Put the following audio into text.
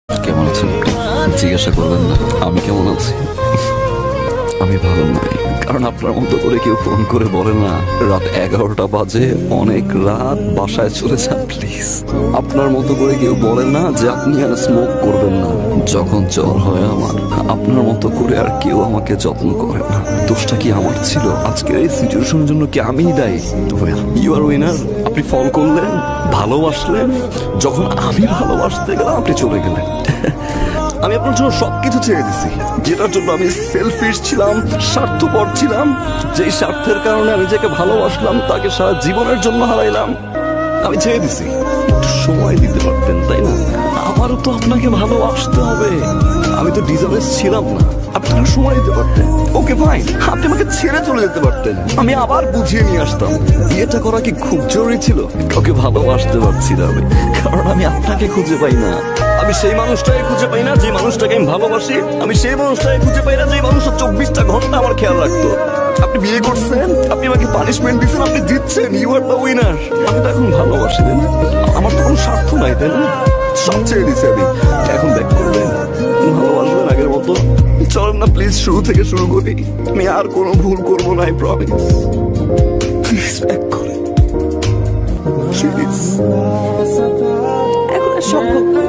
কেমন আছেন? জিজ্ঞাসা করবেন না আমি কেমন আছি। আমি ভালো নাই, কারণ আপনার মতো করে কেউ ফোন করে বলে না রাত 11টা বাজে, অনেক রাত, বাসায় চলে যান প্লিজ। আপনার মতো করে কেউ বলে না যে আপনি আর স্মোক করবেন না যখন জ্বর হয় আমার। আপনার মতো করে আর কেউ আমাকে যত্ন করে না। দোষটা কি আমার ছিল? আজকের এই সিচুয়েশনের জন্য কি আমিই দায়ী? You are winner. আপনি ফল করলেন, ভালোবাসলেন, যখন আমি ভালোবাসতে গেলাম আপনি চলে গেলেন। আমি আপনার জন্য সবকিছু ছেড়ে দিছি, যেটার জন্য আমি সেলফিশ ছিলাম, স্বার্থপর ছিলাম, যেই স্বার্থের কারণে আমি যাকে ভালোবাসলাম তাকে সারা জীবনের জন্য হারাইলাম। আমি ছেড়ে দিছি। একটু সময় দিতে পারতেন, তাই না? আমারও তো আপনাকে ভালোবাসতে হবে। আমি তো ডিজার্ভেস ছিলাম না, আপনি একটু সময় দিতে পারতেন। ওকে ফাইন, আপনি আমাকে ছেড়ে চলে যেতে পারতেন, আমি আবার বুঝিয়ে নিয়ে আসতাম। বিয়েটা করা কি খুব জরুরি ছিল? কাউকে ভালোবাসতে পারছি না আমি, কারণ আমি আপনাকে খুঁজে পাই না। আমি সেই মানুষটাকে খুঁজে পাই না যে মানুষটাকে আমি ভালোবাসি। আমি সেই মানুষটাকে খুঁজে পাই না যে মানুষটা 24টা ঘন্টা আমার খেয়াল রাখতো। আপনি বিয়ে করছেন, আপনি আমাকে পানিশমেন্ট দিচ্ছেন, আপনি জিতছেন, ইউ আর দ্য উইনার। আমি তো এখন ভালোবাসি, তাই না? আমার তো কোনো স্বার্থ নাই, তাই না? সব ছেড়ে দিছি আমি। এখন ব্যাক করবেন, ভালোবাসবেন আগের মতো। চলেন না প্লিজ, শুরু থেকে শুরু করি। আমি আর কোনো ভুল করবো না, আই প্রমিস। প্লিজ ব্যাক করেন প্লিজ। এখন আর সম্ভব না।